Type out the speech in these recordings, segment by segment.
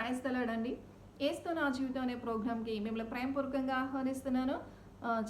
Praise తలాడండి. ఏస్తు నా జీవితం అనే ప్రోగ్రామ్‌కి మిమ్మల్ని ప్రేమపూర్వకంగా ఆహ్వానిస్తున్నాను.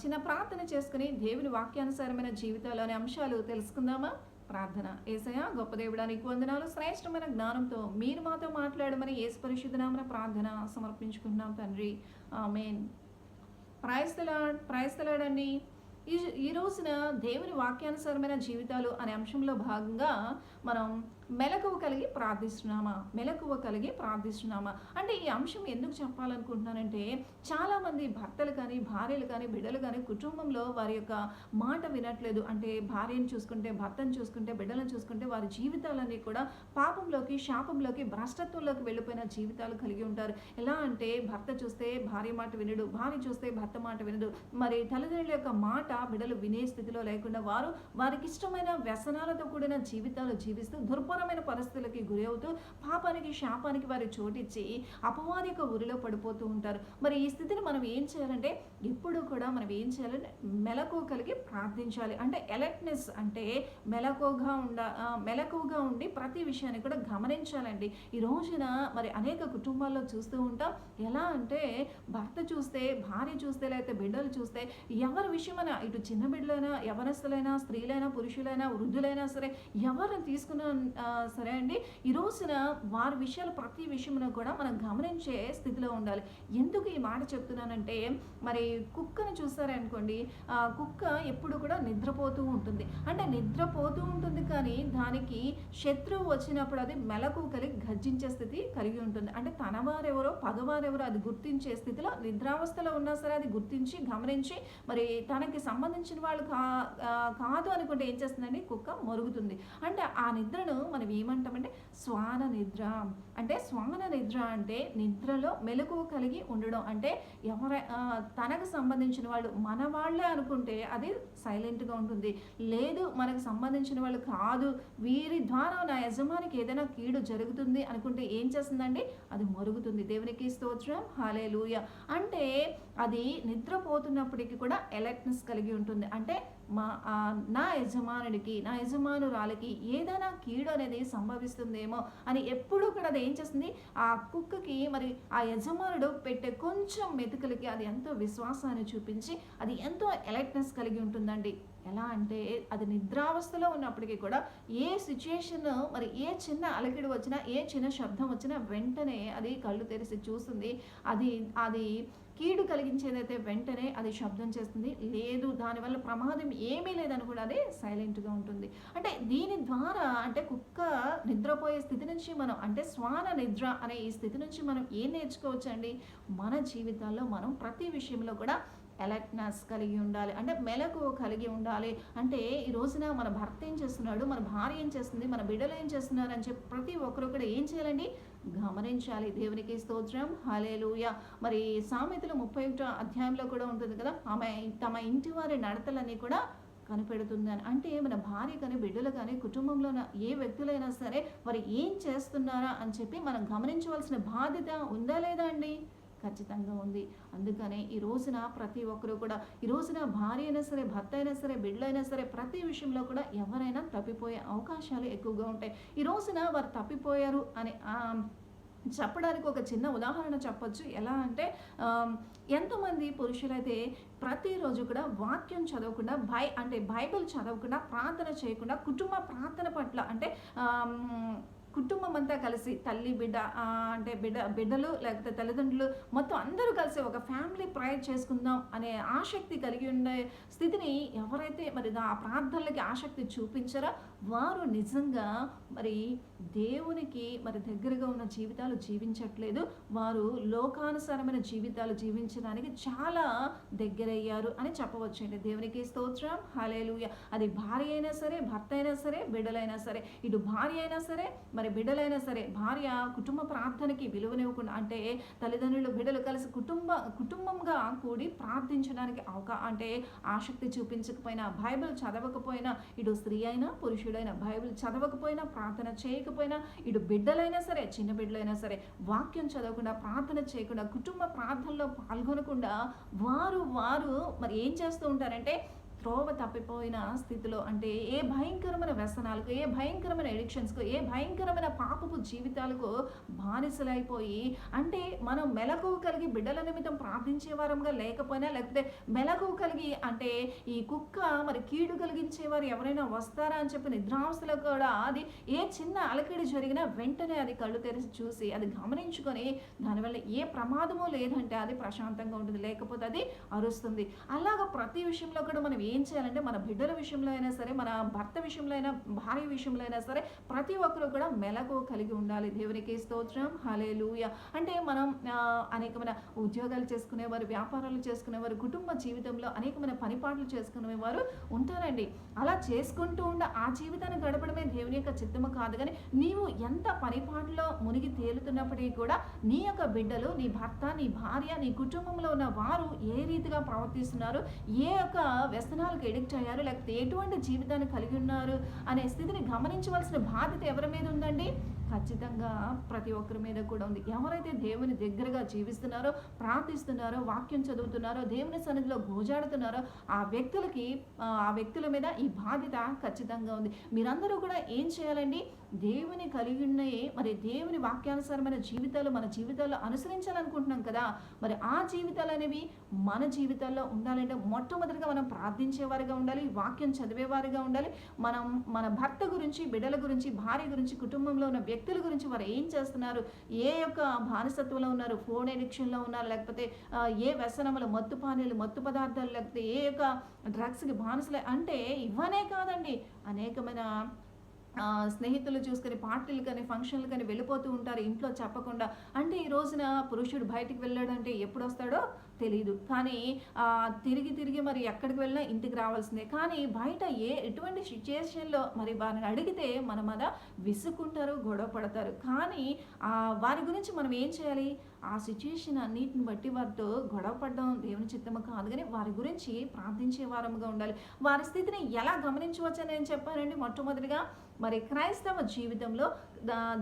చిన్న ప్రార్థన చేసుకొని దేవుని వాక్యానుసారమైన జీవితాలు అనే అంశాలు తెలుసుకుందామా? ప్రార్థన. యేసయ్యా గొప్ప దేవుడా నీకు వందనాలు. శ్రేష్టమైన జ్ఞానంతో మీరు మాతో మాట్లాడమని యేసు పరిశుద్ధ నామమున ప్రార్థన సమర్పించుకుంటున్నాం తండ్రి. ఆమేన్. ప్రైజ్ ది లార్డ్ అండి. ఈ రోజున దేవుని వాక్యానుసారమైన జీవితాలు అనే అంశంలో భాగంగా మనం మెలకువ కలిగి ప్రార్థిస్తున్నామా అంటే ఈ అంశం ఎందుకు చెప్పాలనుకుంటున్నానంటే, చాలామంది భర్తలు కానీ భార్యలు కానీ బిడ్డలు కానీ కుటుంబంలో వారి యొక్క మాట వినట్లేదు. అంటే భార్యను చూసుకుంటే, భర్తను చూసుకుంటే, బిడ్డలను చూసుకుంటే వారి జీవితాలన్నీ కూడా పాపంలోకి, శాపంలోకి, భ్రష్టత్వంలోకి వెళ్ళిపోయిన జీవితాలు కలిగి ఉంటారు. ఎలా అంటే భర్త చూస్తే భార్య మాట వినడు, భార్య చూస్తే భర్త మాట వినడు. మరి తల్లిదండ్రుల యొక్క మాట బిడ్డలు వినే స్థితిలో లేకుండా వారికి ఇష్టమైన వ్యసనాలతో కూడిన జీవితాలు జీవిస్తూ దుర్భరమైన పరిస్థితులకి గురి అవుతూ పాపానికి, శాపానికి వారి చోటిచ్చి అపవాది యొక్క ఉరిలో పడిపోతూ ఉంటారు. మరి ఈ స్థితిని మనం ఏం చేయాలంటే, ఎప్పుడు కూడా మనం ఏం చేయాలంటే మెలకువ కలిగి ప్రార్థించాలి. అంటే అలర్ట్నెస్ అంటే మెలకువగా ఉండి ప్రతి విషయాన్ని కూడా గమనించాలండి. ఈ రోజున మరి అనేక కుటుంబాల్లో చూస్తూ ఉంటాం. ఎలా అంటే భర్త చూస్తే, భార్య చూస్తే, లేకపోతే బిడ్డలు చూస్తే ఎవరి విషయమైనా, ఇటు చిన్న బిడ్డలైనా, యవనస్తులైనా, స్త్రీలైనా, పురుషులైనా, వృద్ధులైనా సరే, ఎవరిని తీసుకున్నా సరే అండి, ఈ రోజున వారి విషయాలు ప్రతి విషయంలో కూడా మనం గమనించే స్థితిలో ఉండాలి. ఎందుకు ఈ మాట చెప్తున్నానంటే, మరి కుక్కను చూస్తారనుకోండి, కుక్క ఎప్పుడు కూడా నిద్రపోతూ ఉంటుంది. అంటే నిద్రపోతూ ఉంటుంది కానీ దానికి శత్రువు వచ్చినప్పుడు అది మెలకువ కలిగి గర్జించే స్థితి కలిగి ఉంటుంది. అంటే తన వారెవరో పగవారెవరో అది గుర్తించే స్థితిలో, నిద్రావస్థలో ఉన్నా సరే అది గుర్తించి గమనించి మరి తనకి సంబంధించిన వాళ్ళు కాదు అనుకుంటే ఏం చేస్తుందండి, కుక్క మొరుగుతుంది. అంటే ఆ నిద్రను మనం ఏమంటామంటే శ్వాన నిద్ర. అంటే శ్వాన నిద్ర అంటే నిద్రలో మెలకువ కలిగి ఉండడం. అంటే తనకు సంబంధించిన వాళ్ళు మన వాళ్ళే అనుకుంటే అది సైలెంట్గా ఉంటుంది. లేదు మనకు సంబంధించిన వాళ్ళు కాదు, వీరి ద్వారా నా యజమానికి ఏదైనా కీడు జరుగుతుంది అనుకుంటే ఏం చేస్తుందండి, అది మొరుగుతుంది. దేవునికి స్తోత్రం, హల్లెలూయా. అంటే అది నిద్రపోతున్నప్పటికీ కూడా అలర్ట్నెస్ కలిగి ఉంటుంది. అంటే నా యజమానురాలికి ఏదైనా కీడు అనేది సంభవిస్తుందేమో అని ఎప్పుడూ కూడా అది ఏం చేస్తుంది, ఆ కుక్కకి మరి ఆ యజమానుడు పెట్టే కొంచెం మెతుకులకి అది ఎంతో విశ్వాసాన్ని చూపించి అది ఎంతో అలర్ట్నెస్ కలిగి ఉంటుందండి. ఎలా అంటే అది నిద్రావస్థలో ఉన్నప్పటికీ కూడా ఏ సిచ్యుయేషన్, మరి ఏ చిన్న అలకిడి వచ్చినా, ఏ చిన్న శబ్దం వచ్చినా వెంటనే అది కళ్ళు తెరిచి చూస్తుంది. అది కీడు కలిగించేదైతే వెంటనే అది శబ్దం చేస్తుంది. లేదు దానివల్ల ప్రమాదం ఏమీ లేదని కూడా అది సైలెంట్గా ఉంటుంది. అంటే దీని ద్వారా అంటే కుక్క నిద్రపోయే స్థితి నుంచి మనం, అంటే శ్వాన నిద్ర అనే ఈ స్థితి నుంచి మనం ఏం నేర్చుకోవచ్చు అండి, మన జీవితాల్లో మనం ప్రతి విషయంలో కూడా అలర్ట్నెస్ కలిగి ఉండాలి. అంటే మెలకువ కలిగి ఉండాలి. అంటే ఈ రోజున మన భర్త ఏం చేస్తున్నాడు, మన భార్య ఏం చేస్తుంది, మన బిడ్డలు ఏం చేస్తున్నారు అని చెప్పి ప్రతి ఒక్కరు కూడా ఏం చేయాలండి, గమనించాలి. దేవునికి స్తోత్రం, హల్లెలూయా. మరి సామెతలు 31వ అధ్యాయంలో కూడా ఉంటుంది కదా, ఆమె తమ ఇంటి వారి నడతలన్నీ కూడా కనిపెడుతుందని. అంటే మన భార్య కానీ, బిడ్డలు కానీ, కుటుంబంలో ఏ వ్యక్తులైనా సరే వారు ఏం చేస్తున్నారా అని చెప్పి మనం గమనించవలసిన బాధ్యత ఉందా లేదా అండి? ఖచ్చితంగా ఉంది. అందుకనే ఈ రోజున ప్రతి ఒక్కరు కూడా, ఈ రోజున భార్య అయినా సరే, భర్త అయినా సరే, బిడ్డలైనా సరే, ప్రతి విషయంలో కూడా ఎవరైనా తప్పిపోయే అవకాశాలు ఎక్కువగా ఉంటాయి. ఈ రోజున వారు తప్పిపోయారు అని చెప్పడానికి ఒక చిన్న ఉదాహరణ చెప్పొచ్చు. ఎలా అంటే ఎంతోమంది పురుషులైతే ప్రతిరోజు కూడా వాక్యం చదవకుండా, బైబిల్ చదవకుండా, ప్రార్థన చేయకుండా, కుటుంబ ప్రార్థన పట్ల అంటే కుటుంబం అంతా కలిసి తల్లి బిడ్డ అంటే బిడ్డలు లేకపోతే తల్లిదండ్రులు మొత్తం అందరూ కలిసి ఒక ఫ్యామిలీ ప్రేయర్ చేసుకుందాం అనే ఆసక్తి కలిగి ఉండే స్థితిని ఎవరైతే మరి ఆ ప్రార్థనలకి ఆసక్తి చూపించారో వారు నిజంగా మరి దేవునికి మరి దగ్గరగా ఉన్న జీవితాలు జీవించట్లేదు. వారు లోకానుసారమైన జీవితాలు జీవించడానికి చాలా దగ్గరయ్యారు అని చెప్పవచ్చండి. దేవునికి స్తోత్రం, హల్లెలూయా. అది భార్య అయినా సరే, భర్త అయినా సరే, బిడ్డలైనా సరే, ఇటు భార్య అయినా సరే, మరి బిడ్డలైనా సరే, భార్య కుటుంబ ప్రార్థనకి విలువనివ్వకుండా, అంటే తల్లిదండ్రులు బిడ్డలు కలిసి కుటుంబంగా కూడి ప్రార్థించడానికి అంటే ఆసక్తి చూపించకపోయినా, బైబిల్ చదవకపోయినా, ఇటు స్త్రీ అయినా పురుషుడైనా బైబిల్ చదవకపోయినా, ప్రార్థన చేయకపోయినా, ఇటు బిడ్డలైనా సరే, చిన్న బిడ్డలైనా సరే, వాక్యం చదవకుండా, ప్రార్థన చేయకుండా, కుటుంబ ప్రార్థనలో పాల్గొనకుండా వారు మరి ఏం చేస్తూ ఉంటారంటే త్రోవ తప్పిపోయిన స్థితిలో, అంటే ఏ భయంకరమైన వ్యసనాలకు, ఏ భయంకరమైన ఎడిక్షన్స్కు, ఏ భయంకరమైన పాపపు జీవితాలకు బానిసలైపోయి, అంటే మనం మెలకువ కలిగి బిడ్డల నిమిత్తం ప్రార్థించే వారంగా లేకపోయినా, లేకపోతే మెలకువ కలిగి అంటే ఈ కుక్క మరి కీడు కలిగించేవారు ఎవరైనా వస్తారా అని చెప్పి నిద్రావస్థలో కూడా అది ఏ చిన్న అలకిడి జరిగినా వెంటనే అది కళ్ళు తెరిచి చూసి అది గమనించుకొని దానివల్ల ఏ ప్రమాదమూ లేదంటే అది ప్రశాంతంగా ఉంటుంది, లేకపోతే అది అరుస్తుంది. అలాగా ప్రతి విషయంలో కూడా మనం ఏం చేయాలంటే మన బిడ్డల విషయంలో అయినా సరే, మన భర్త విషయంలో అయినా, భార్య విషయంలో అయినా సరే ప్రతి ఒక్కరు కూడా మెలకువ కలిగి ఉండాలి. దేవునికి స్తోత్రం, హల్లెలూయా. అంటే మనం అనేకమైన ఉద్యోగాలు చేసుకునేవారు, వ్యాపారాలు చేసుకునేవారు, కుటుంబ జీవితంలో అనేకమైన పనిపాట్లు చేసుకునేవారు ఉంటారండి. అలా చేసుకుంటూ ఉండ ఆ జీవితాన్ని గడపడమే దేవుని యొక్క చిత్తము కాదు. కానీ నీవు ఎంత పనిపాట్లో మునిగి తేలుతున్నప్పటికీ కూడా నీ యొక్క బిడ్డలు, నీ భర్త, నీ భార్య, నీ కుటుంబంలో ఉన్న వారు ఏ రీతిగా ప్రవర్తిస్తున్నారు, ఏ యొక్క వ్యసనాలకు ఎడిక్ట్ అయ్యారు, లేకపోతే ఎటువంటి జీవితాన్ని కలిగి ఉన్నారు అనే స్థితిని గమనించవలసిన బాధ్యత ఎవరి మీద ఉందండి? ఖచ్చితంగా ప్రతి ఒక్కరి మీద కూడా ఉంది. ఎవరైతే దేవుని దగ్గరగా జీవిస్తున్నారో, ప్రార్థిస్తున్నారో, వాక్యం చదువుతున్నారో, దేవుని సన్నిధిలో గోజాడుతున్నారో ఆ వ్యక్తుల మీద ఈ బాధ్యత ఖచ్చితంగా ఉంది. మీరందరూ కూడా ఏం చేయాలండి? దేవుని కలిగి ఉన్నాయి, మరి దేవుని వాక్యానుసారమైన జీవితాలు మన జీవితాల్లో అనుసరించాలనుకుంటున్నాం కదా. మరి ఆ జీవితాలు అనేవి మన జీవితాల్లో ఉండాలంటే మొట్టమొదటిగా మనం ప్రార్థించేవారిగా ఉండాలి, వాక్యం చదివేవారిగా ఉండాలి. మనం మన భర్త గురించి, బిడ్డల గురించి, భార్య గురించి, కుటుంబంలో ఉన్న వ్యక్తుల గురించి వారు ఏం చేస్తున్నారు, ఏ యొక్క బానిసత్వంలో ఉన్నారు, ఫోన్ ఎడిక్షన్లో ఉన్నారు, లేకపోతే ఏ వ్యసనములు, మత్తు పానీయాలు, మత్తు పదార్థాలు, లేకపోతే ఏ యొక్క డ్రగ్స్కి బానిసలే, అంటే ఇవనే కాదండి, అనేకమైన స్నేహితులు చూసుకొని పార్టీలు కానీ, ఫంక్షన్లు కానీ వెళ్ళిపోతూ ఉంటారు ఇంట్లో చెప్పకుండా. అంటే ఈ రోజున పురుషుడు బయటికి వెళ్ళాడంటే ఎప్పుడు వస్తాడో తెలియదు, కానీ తిరిగి మరి ఎక్కడికి వెళ్ళినా ఇంటికి రావాల్సిందే. కానీ బయట ఎటువంటి సిచ్యుయేషన్లో మరి వారిని అడిగితే మన మీద విసుక్కుంటారు, గొడవ పడతారు. కానీ వారి గురించి మనం ఏం చేయాలి? ఆ సిచ్యుయేషన్ అన్నిటిని బట్టి వారితో గొడవ పడడం దేవుని చిత్తము కాదు, కానీ వారి గురించి ప్రార్థించే వారముగా ఉండాలి. వారి స్థితిని ఎలా గమనించవచ్చని నేను చెప్పానండి. మొట్టమొదటిగా మరి క్రైస్తవ జీవితంలో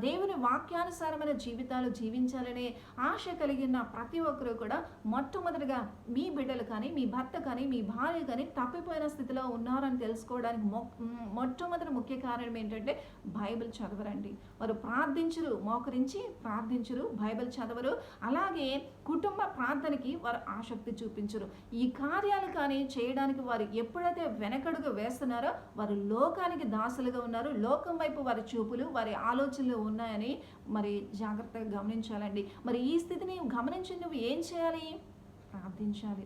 దేవుని వాక్యానుసారమైన జీవితాలు జీవించాలనే ఆశ కలిగిన ప్రతి ఒక్కరూ కూడా మొట్టమొదటిగా మీ బిడ్డలు కానీ, మీ భర్త కానీ, మీ భార్య కానీ తప్పిపోయిన స్థితిలో ఉన్నారని తెలుసుకోవడానికి మొట్టమొదటి ముఖ్య కారణం ఏంటంటే బైబిల్ చదవరండి. వారు ప్రార్థించరు, మోకరించి ప్రార్థించరు, బైబిల్ చదవరు. అలాగే కుటుంబ ప్రార్థనకి వారు ఆసక్తి చూపించరు. ఈ కార్యాలు కానీ చేయడానికి వారు ఎప్పుడైతే వెనకడుగు వేస్తున్నారో వారు లోకానికి దాసులుగా ఉన్నారు. లోకం వైపు వారి చూపులు, వారి ఆలోచనలు ఉన్నాయని మరి జాగ్రత్తగా గమనించాలండి. మరి ఈ స్థితిని గమనించి నువ్వు ఏం చేయాలి?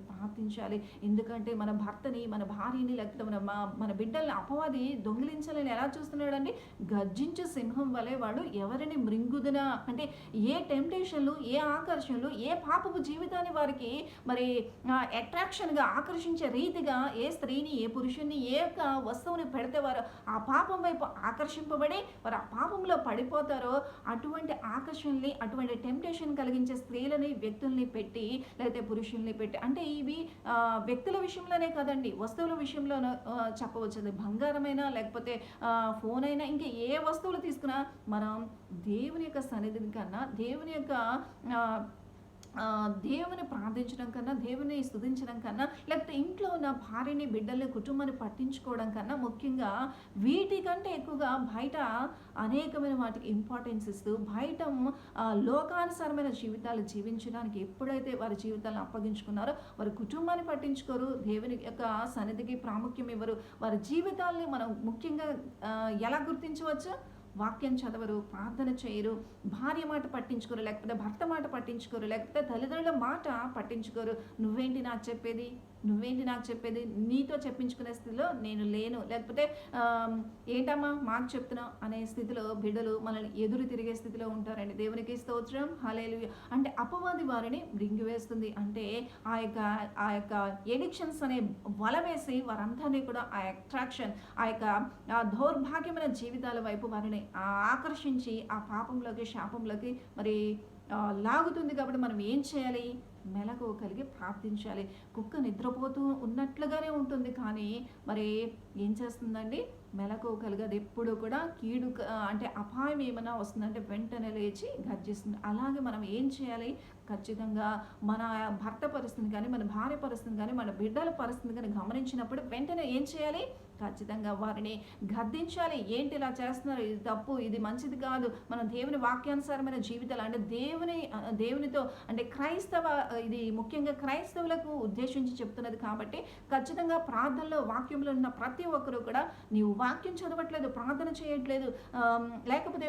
ప్రార్థించాలి. ఎందుకంటే మన భర్తని, మన భార్యని, లేకపోతే మన బిడ్డల్ని అపవాది దొంగిలించాలని ఎలా చూస్తున్నాడండి? గర్జించు సింహం వలె వాడు ఎవరిని మృంగుదునా, అంటే ఏ టెంప్టేషన్లు, ఏ ఆకర్షణలు, ఏ పాపపు జీవితాన్ని వారికి మరి అట్రాక్షన్గా ఆకర్షించే రీతిగా ఏ స్త్రీని, ఏ పురుషుని, ఏ యొక్క వస్తువుని పెడితే వారు ఆ పాపం వైపు ఆకర్షింపబడి వారు ఆ పాపంలో పడిపోతారో అటువంటి ఆకర్షణని, అటువంటి టెంప్టేషన్ కలిగించే స్త్రీలని, వ్యక్తుల్ని పెట్టి, లేకపోతే పురుషుల్ని పెట్టి, అంటే ఇవి వ్యక్తుల విషయంలోనే కాదండి, వస్తువుల విషయంలో చెప్పవచ్చు. అది బంగారమైనా, లేకపోతే ఫోన్ అయినా, ఇంకా ఏ వస్తువులు తీసుకున్నా మనం దేవుని యొక్క సన్నిధిని కన్నా, దేవుని ప్రార్థించడం కన్నా, దేవుని స్తుతించడం కన్నా, లేకపోతే ఇంట్లో ఉన్న భార్యని, బిడ్డల్ని, కుటుంబాన్ని పట్టించుకోవడం కన్నా ముఖ్యంగా వీటికంటే ఎక్కువగా బయట అనేకమైన వాటికి ఇంపార్టెన్స్ ఇస్తూ బయట లోకానుసారమైన జీవితాలు జీవించడానికి ఎప్పుడైతే వారి జీవితాలను అప్పగించుకున్నారో వారి కుటుంబాన్ని పట్టించుకోరు, దేవుని యొక్క సన్నిధికి ప్రాముఖ్యం ఇవ్వరు. వారి జీవితాలని మనం ముఖ్యంగా ఎలా గుర్తించవచ్చు? వాక్యం చదవరు, ప్రార్థన చేయరు, భార్య మాట పట్టించుకోరు, లేకపోతే భర్త మాట పట్టించుకోరు, లేకపోతే తల్లిదండ్రుల మాట పట్టించుకోరు. నువ్వేంటి నాకు చెప్పేది, నీతో చెప్పించుకునే స్థితిలో నేను లేను, లేకపోతే ఏంటమ్మా మాకు చెప్తున్నావు అనే స్థితిలో బిడ్డలు మనల్ని ఎదురు తిరిగే స్థితిలో ఉంటారండి. దేవునికి స్తోత్రం, హల్లెలూయా. అంటే అపవాది వారిని మృంగివేస్తుంది. అంటే ఆ యొక్క ఎడిక్షన్స్ అనే వల వేసి వారందరినీ కూడా ఆ అట్రాక్షన్, ఆ యొక్క దౌర్భాగ్యమైన జీవితాల వైపు వారిని ఆకర్షించి ఆ పాపంలోకి, శాపంలోకి మరి లాగుతుంది. కాబట్టి మనం ఏం చేయాలి? మెలకువ కలిగి ప్రార్థించాలి. కుక్క నిద్రపోతూ ఉన్నట్లుగానే ఉంటుంది, కానీ మరి ఏం చేస్తుందండి? మెలకువ కలిగదు. ఎప్పుడు కూడా కీడు అంటే అపాయం ఏమైనా వస్తుందంటే వెంటనే లేచి గర్జిస్తుంది. అలాగే మనం ఏం చేయాలి? ఖచ్చితంగా మన భర్త పరిస్థితిని కానీ, మన భార్య పరిస్థితిని కానీ, మన బిడ్డల పరిస్థితిని కానీ గమనించినప్పుడు వెంటనే ఏం చేయాలి? ఖచ్చితంగా వారిని గద్దించాలి. ఏంటి ఇలా చేస్తున్నారు? ఇది తప్పు, ఇది మంచిది కాదు. మనం దేవుని వాక్యానుసారమైన జీవితాలు అంటే దేవునితో అంటే ఇది ముఖ్యంగా క్రైస్తవులకు ఉద్దేశించి చెప్తున్నది కాబట్టి ఖచ్చితంగా ప్రార్థనలో వాక్యంలో ఉన్న ప్రతి ఒక్కరు కూడా నీవు వాక్యం చదవట్లేదు, ప్రార్థన చేయట్లేదు, లేకపోతే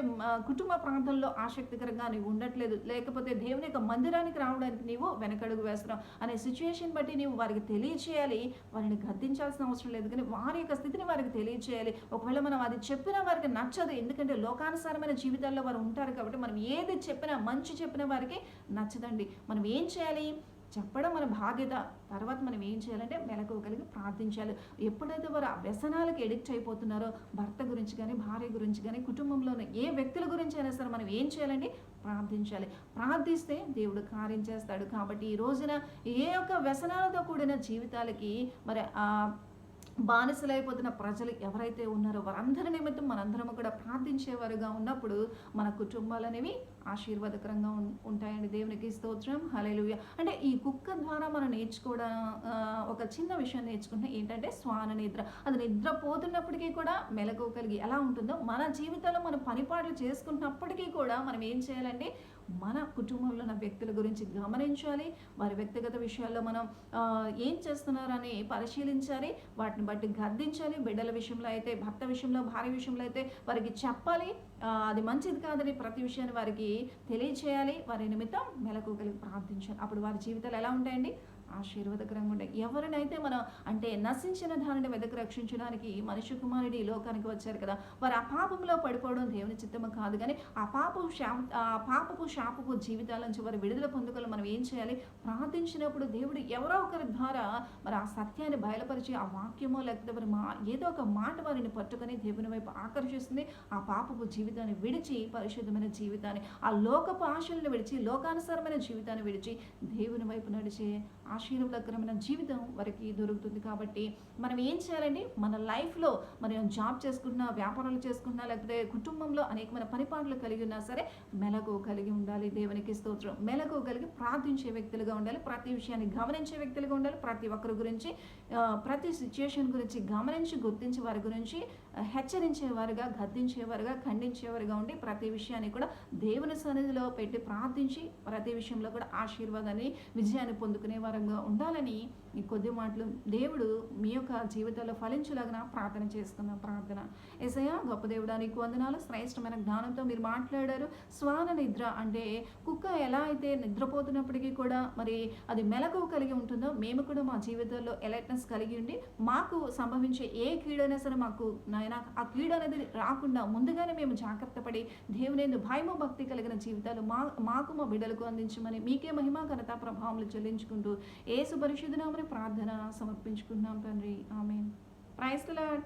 కుటుంబ ప్రార్థనలో ఆసక్తికరంగా నీవు ఉండట్లేదు, లేకపోతే దేవుని యొక్క మందిరానికి రావడానికి నీవు వెనకడుగు వేస్తున్నావు అనే సిచ్యుయేషన్ బట్టి నీవు వారికి తెలియచేయాలి. వారిని గద్దించాల్సిన అవసరం లేదు, కానీ వారి యొక్క స్థితిని వారికి తెలియచేయాలి. ఒకవేళ మనం అది చెప్పినా వారికి నచ్చదు, ఎందుకంటే లోకానుసారమైన జీవితాల్లో వారు ఉంటారు కాబట్టి మనం ఏది చెప్పినా, మంచి చెప్పినా వారికి నచ్చదండి. మనం ఏం చేయాలి? చెప్పడం మన బాధ్యత. తర్వాత మనం ఏం చేయాలంటే మెలకువ కలిగి ప్రార్థించాలి. ఎప్పుడైతే వారు ఆ వ్యసనాలకు ఎడిక్ట్ అయిపోతున్నారో, భర్త గురించి కానీ, భార్య గురించి కానీ, కుటుంబంలోని ఏ వ్యక్తుల గురించి అయినా సరే మనం ఏం చేయాలండి? ప్రార్థించాలి. ప్రార్థిస్తే దేవుడు కార్యం చేస్తాడు. కాబట్టి ఈ రోజున ఏ ఒక్క వ్యసనాలతో కూడిన జీవితాలకి మరి బానిసలైపోతున్న ప్రజలు ఎవరైతే ఉన్నారో వారందరి నిమిత్తం మనందరం కూడా ప్రార్థించేవారుగా ఉన్నప్పుడు మన కుటుంబాలు అనేవి ఆశీర్వాదకరంగా ఉంటాయండి. దేవునికి స్తోత్రం, హల్లెలూయా. అంటే ఈ కుక్క ద్వారా మనం నేర్చుకోవడం ఒక చిన్న విషయం నేర్చుకుంటే ఏంటంటే శ్వాన నిద్ర. అది నిద్రపోతున్నప్పటికీ కూడా మెలకువ కలిగి ఎలా ఉంటుందో మన జీవితంలో మనం పనిపాట్లు చేసుకున్నప్పటికీ కూడా మనం ఏం చేయాలంటే మన కుటుంబంలో ఉన్న వ్యక్తుల గురించి గమనించాలి. వారి వ్యక్తిగత విషయాల్లో మనం ఏం చేస్తున్నారని పరిశీలించాలి. వాటిని బట్టి గద్దించాలి. బిడ్డల విషయంలో అయితే, భర్త విషయంలో, భార్య విషయంలో అయితే వారికి చెప్పాలి. అది మంచిది కాదని ప్రతి విషయాన్ని వారికి తెలియచేయాలి. వారి నిమిత్తం మెలకువ కలిగి ప్రార్థించాలి. అప్పుడు వారి జీవితాలు ఎలా ఉంటాయండి? ఆశీర్వాదకరంగా ఉంటాయి. ఎవరినైతే మనం అంటే నశించిన దానిని వెదకి రక్షించడానికి మనిషి కుమారుడు ఈ లోకానికి వచ్చారు కదా, వారు ఆ పాపంలో పడిపోవడం దేవుని చిత్తము కాదు, కానీ ఆ పాపపు శాపపు జీవితాల నుంచి వారు విడుదల పొందుకోవాలి. మనం ఏం చేయాలి? ప్రార్థించినప్పుడు దేవుడు ఎవరో ఒకరి ద్వారా మరి ఆ సత్యాన్ని బయలుపరిచి ఆ వాక్యమో లేకపోతే మరి ఏదో ఒక మాట వారిని పట్టుకొని దేవుని వైపు ఆకర్షిస్తుంది. ఆ పాపపు జీవితాన్ని విడిచి పరిశుద్ధమైన జీవితాన్ని, ఆ లోకపు ఆశలను విడిచి, లోకానుసారమైన జీవితాన్ని విడిచి దేవుని వైపు నడిచే ఆశీర్వాదకరమైన జీవితం వారికి దొరుకుతుంది. కాబట్టి మనం ఏం చేయాలండి? మన లైఫ్లో మనం జాబ్ చేసుకున్నా, వ్యాపారాలు చేసుకున్నా, లేకపోతే కుటుంబంలో అనేకమైన పనిపాట్లు కలిగి ఉన్నా సరే మెలకువ కలిగి ఉండాలి. దేవునికి స్తోత్రం. మెలకువ కలిగి ప్రార్థించే వ్యక్తులుగా ఉండాలి. ప్రతి విషయాన్ని గమనించే వ్యక్తులుగా ఉండాలి. ప్రతి ఒక్కరి గురించి, ప్రతి సిచ్యుయేషన్ గురించి గమనించి గుర్తించి వారి గురించి హెచ్చరించేవారుగా, గద్దించేవారుగా, ఖండించేవారుగా ఉండి ప్రతి విషయాన్ని కూడా దేవుని సన్నిధిలో పెట్టి ప్రార్థించి ప్రతి విషయంలో కూడా ఆశీర్వాదాన్ని, విజయాన్ని పొందుకునే వారంగా ఉండాలని ఈ కొద్ది మాటలు దేవుడు మీ యొక్క జీవితాల్లో ఫలించలాగా ప్రార్థన చేస్తున్నాం. ప్రార్థన. యేసయ్యా, గొప్ప దేవుడా, నీకు వందనాలు. శ్రేష్టమైన జ్ఞానంతో మీరు మాట్లాడారు. శ్వాన నిద్ర అంటే కుక్క ఎలా అయితే నిద్రపోతున్నప్పటికీ కూడా మరి అది మెలకువ కలిగి ఉంటుందో మేము కూడా మా జీవితాల్లో అలర్ట్నెస్ కలిగి ఉండి మాకు సంభవించే ఏ కీడైనా సరే మాకు ఆ కీడు అనేది రాకుండా ముందుగానే మేము జాగ్రత్త పడి దేవుని భయము భక్తి కలిగిన జీవితాలు మాకు మా బిడ్డలకు అందించమని మీకే మహిమ ఘనత ప్రభావములు చెల్లించుకుంటూ యేసు పరిశుద్ధ నామమున ప్రార్థన సమర్పించుకున్నాం తండ్రి. ఆమేన్. Praise the lord.